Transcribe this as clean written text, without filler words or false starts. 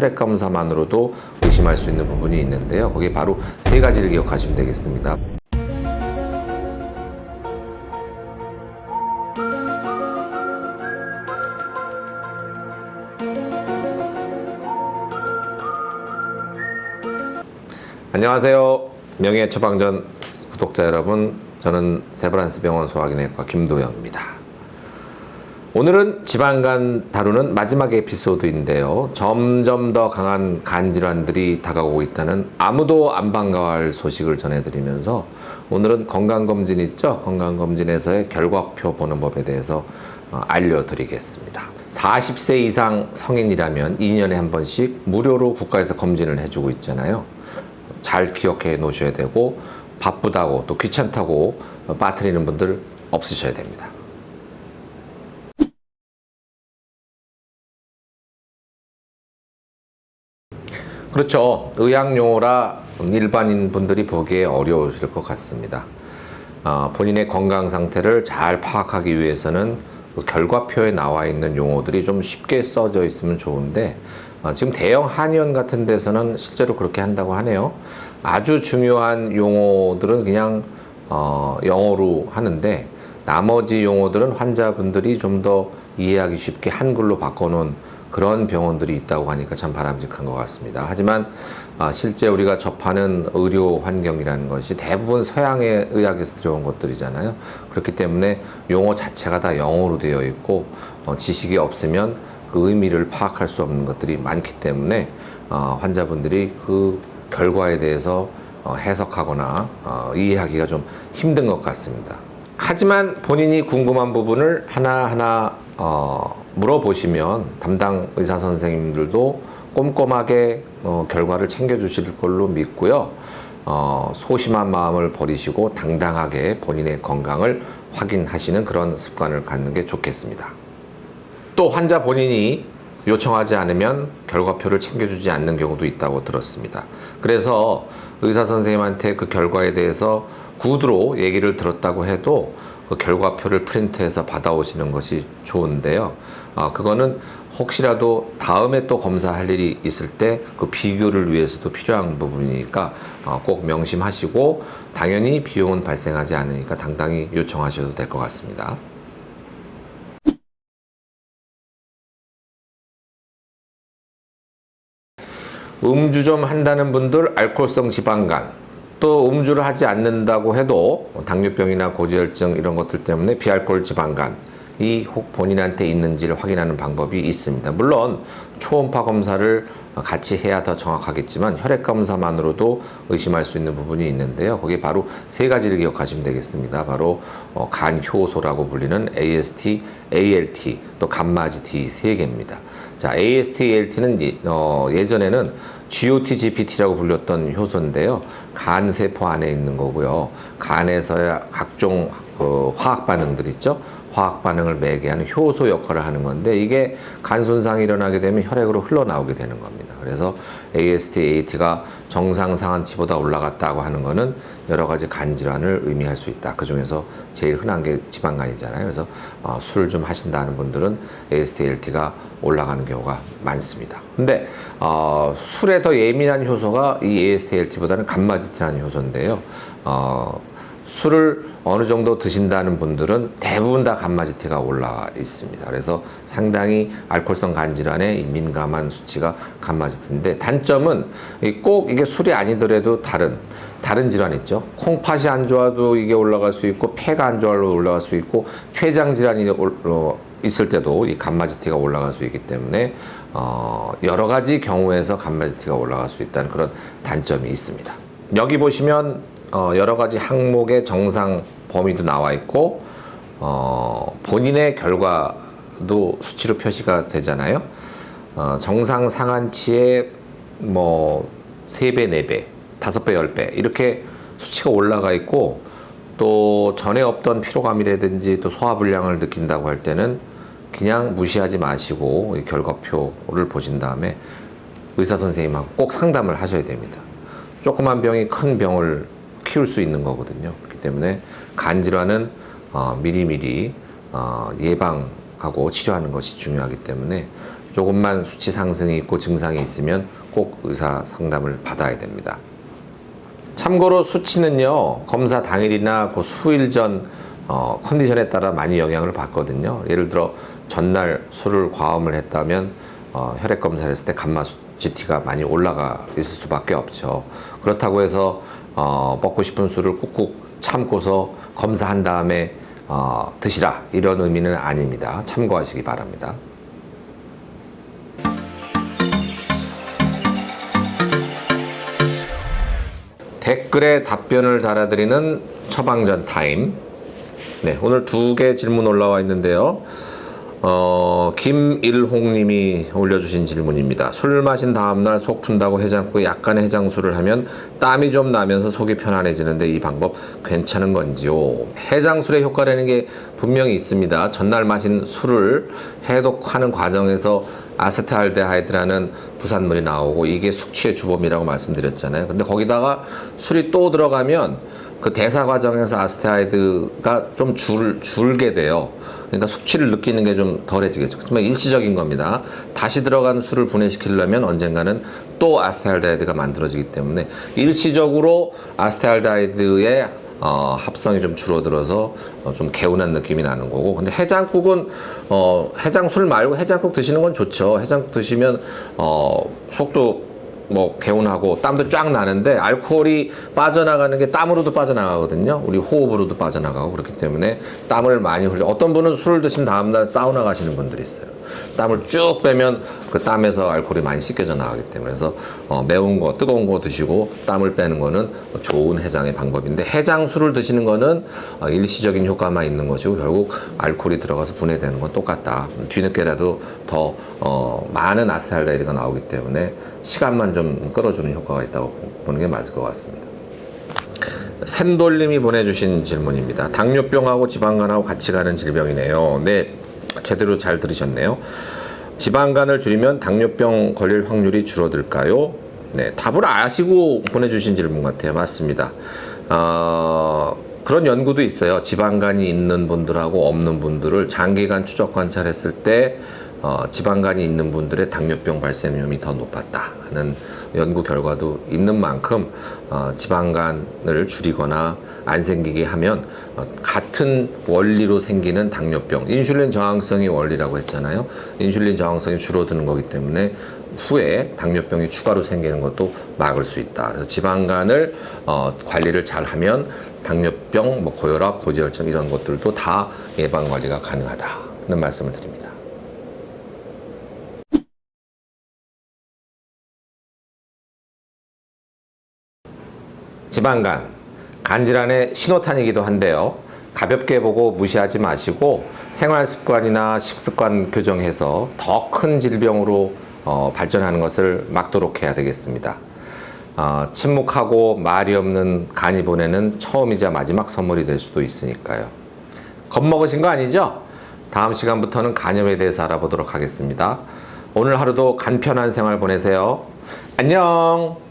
혈액 검사만으로도 의심할 수 있는 부분이 있는데요. 거기에 바로 세 가지를 기억하시면 되겠습니다. 안녕하세요. 명예 처방전 구독자 여러분, 저는 세브란스 병원 소화기내과 김도영입니다. 오늘은 지방간 다루는 마지막 에피소드인데요. 점점 더 강한 간 질환들이 다가오고 있다는 아무도 안 반가워할 소식을 전해드리면서 오늘은 건강검진 있죠? 건강검진에서의 결과표 보는 법에 대해서 알려드리겠습니다. 40세 이상 성인이라면 2년에 한 번씩 무료로 국가에서 검진을 해주고 있잖아요. 잘 기억해 놓으셔야 되고, 바쁘다고 또 귀찮다고 빠뜨리는 분들 없으셔야 됩니다. 그렇죠. 의학용어라 일반인 분들이 보기에 어려우실 것 같습니다. 본인의 건강 상태를 잘 파악하기 위해서는 그 결과표에 나와 있는 용어들이 좀 쉽게 써져 있으면 좋은데, 지금 대형 한의원 같은 데서는 실제로 그렇게 한다고 하네요. 아주 중요한 용어들은 그냥 영어로 하는데, 나머지 용어들은 환자분들이 좀 더 이해하기 쉽게 한글로 바꿔놓은 그런 병원들이 있다고 하니까 참 바람직한 것 같습니다. 하지만 실제 우리가 접하는 의료 환경이라는 것이 대부분 서양의 의학에서 들어온 것들이잖아요. 그렇기 때문에 용어 자체가 다 영어로 되어 있고, 지식이 없으면 그 의미를 파악할 수 없는 것들이 많기 때문에 환자분들이 그 결과에 대해서 해석하거나 이해하기가 좀 힘든 것 같습니다. 하지만 본인이 궁금한 부분을 하나하나 물어보시면 담당 의사 선생님들도 꼼꼼하게 결과를 챙겨주실 걸로 믿고요. 소심한 마음을 버리시고 당당하게 본인의 건강을 확인하시는 그런 습관을 갖는 게 좋겠습니다. 또 환자 본인이 요청하지 않으면 결과표를 챙겨주지 않는 경우도 있다고 들었습니다. 그래서 의사 선생님한테 그 결과에 대해서 구두로 얘기를 들었다고 해도 그 결과표를 프린트해서 받아오시는 것이 좋은데요. 그거는 혹시라도 다음에 또 검사할 일이 있을 때 그 비교를 위해서도 필요한 부분이니까 꼭 명심하시고, 당연히 비용은 발생하지 않으니까 당당히 요청하셔도 될 것 같습니다. 음주 좀 한다는 분들, 알코올성 지방간, 또 음주를 하지 않는다고 해도 당뇨병이나 고지혈증 이런 것들 때문에 비알코올 지방간이 혹 본인한테 있는지를 확인하는 방법이 있습니다. 물론 초음파 검사를 같이 해야 더 정확하겠지만 혈액 검사만으로도 의심할 수 있는 부분이 있는데요. 거기에 바로 세 가지를 기억하시면 되겠습니다. 바로 간 효소라고 불리는 AST, ALT, 또 감마지 T 세 개입니다. 자, AST, ALT는 예전에는 GOT-GPT라고 불렸던 효소인데요. 간 세포 안에 있는 거고요. 간에서의 각종 화학 반응들 있죠. 화학 반응을 매개하는 효소 역할을 하는 건데, 이게 간 손상이 일어나게 되면 혈액으로 흘러나오게 되는 겁니다. 그래서 AST, ALT가 정상 상한치보다 올라갔다고 하는 거는 여러 가지 간 질환을 의미할 수 있다. 그 중에서 제일 흔한 게 지방간이잖아요. 그래서 술을 좀 하신다는 분들은 AST, ALT가 올라가는 경우가 많습니다. 근데 술에 더 예민한 효소가 이 AST, ALT보다는 감마지티라는 효소인데요. 술을 어느 정도 드신다는 분들은 대부분 다 감마지티가 올라와 있습니다. 그래서 상당히 알코올성 간질환에 민감한 수치가 감마지티인데, 단점은 꼭 이게 술이 아니더라도 다른 질환 있죠. 콩팥이 안 좋아도 이게 올라갈 수 있고, 폐가 안 좋아도 올라갈 수 있고, 췌장 질환이 있을 때도 이 감마지티가 올라갈 수 있기 때문에 여러 가지 경우에서 감마지티가 올라갈 수 있다는 그런 단점이 있습니다. 여기 보시면 여러 가지 항목의 정상 범위도 나와 있고, 본인의 결과도 수치로 표시가 되잖아요. 정상 상한치의 뭐 3배, 4배, 5배, 10배 이렇게 수치가 올라가 있고, 또 전에 없던 피로감이라든지 또 소화불량을 느낀다고 할 때는 그냥 무시하지 마시고 이 결과표를 보신 다음에 의사 선생님하고 꼭 상담을 하셔야 됩니다. 조그만 병이 큰 병을 키울 수 있는 거거든요. 그렇기 때문에 간 질환은 미리미리 예방하고 치료하는 것이 중요하기 때문에 조금만 수치 상승이 있고 증상이 있으면 꼭 의사 상담을 받아야 됩니다. 참고로 수치는요, 검사 당일이나 그 수일 전 컨디션에 따라 많이 영향을 받거든요. 예를 들어 전날 술을 과음을 했다면 혈액 검사를 했을 때 감마 GT가 많이 올라가 있을 수밖에 없죠. 그렇다고 해서 먹고 싶은 술을 꾹꾹 참고서 검사한 다음에 드시라, 이런 의미는 아닙니다. 참고하시기 바랍니다. 댓글에 답변을 달아드리는 처방전 타임. 네, 오늘 2개 질문 올라와 있는데요. 김일홍님이 올려주신 질문입니다. 술 마신 다음날 속 푼다고 해장국에 약간의 해장술을 하면 땀이 좀 나면서 속이 편안해지는데 이 방법 괜찮은 건지요? 해장술의 효과라는 게 분명히 있습니다. 전날 마신 술을 해독하는 과정에서 아세트알데하이드라는 부산물이 나오고 이게 숙취의 주범이라고 말씀드렸잖아요. 근데 거기다가 술이 또 들어가면 그 대사 과정에서 아세트알데하이드가 좀 줄게 돼요. 그러니까 숙취를 느끼는 게 좀 덜해지겠죠. 하지만 일시적인 겁니다. 다시 들어간 술을 분해시키려면 언젠가는 또 아세트알데하이드가 만들어지기 때문에 일시적으로 아세트알데하이드의 합성이 좀 줄어들어서 좀 개운한 느낌이 나는 거고, 근데 해장국은 해장술 말고 해장국 드시는 건 좋죠. 해장국 드시면 속도 뭐 개운하고 땀도 쫙 나는데 알코올이 빠져나가는 게 땀으로도 빠져나가거든요. 우리 호흡으로도 빠져나가고, 그렇기 때문에 땀을 많이 흘려. 어떤 분은 술을 드신 다음날 사우나 가시는 분들이 있어요. 땀을 쭉 빼면 그 땀에서 알코올이 많이 씻겨져 나가기 때문에. 그래서 매운 거, 뜨거운 거 드시고 땀을 빼는 거는 좋은 해장의 방법인데, 해장술을 드시는 거는 일시적인 효과만 있는 것이고 결국 알코올이 들어가서 분해되는 건 똑같다. 뒤늦게라도 더 많은 아세트알데히드가 나오기 때문에 시간만 좀 끌어주는 효과가 있다고 보는 게 맞을 것 같습니다. 샌돌님이 보내주신 질문입니다. 당뇨병하고 지방간하고 같이 가는 질병이네요. 네, 제대로 잘 들으셨네요. 지방간을 줄이면 당뇨병 걸릴 확률이 줄어들까요? 네, 답을 아시고 보내주신 질문 같아요. 맞습니다. 그런 연구도 있어요. 지방간이 있는 분들하고 없는 분들을 장기간 추적 관찰했을 때 지방간이 있는 분들의 당뇨병 발생 위험이 더 높았다 하는 연구 결과도 있는 만큼 지방간을 줄이거나 안 생기게 하면 같은 원리로 생기는 당뇨병, 인슐린 저항성이 원리라고 했잖아요. 인슐린 저항성이 줄어드는 거기 때문에 후에 당뇨병이 추가로 생기는 것도 막을 수 있다. 그래서 지방간을 관리를 잘 하면 당뇨병, 고혈압, 고지혈증 이런 것들도 다 예방 관리가 가능하다는 말씀을 드립니다. 지방간, 간질환의 신호탄이기도 한데요. 가볍게 보고 무시하지 마시고 생활습관이나 식습관 교정해서 더 큰 질병으로 발전하는 것을 막도록 해야 되겠습니다. 침묵하고 말이 없는 간이 보내는 처음이자 마지막 선물이 될 수도 있으니까요. 겁먹으신 거 아니죠? 다음 시간부터는 간염에 대해서 알아보도록 하겠습니다. 오늘 하루도 간편한 생활 보내세요. 안녕!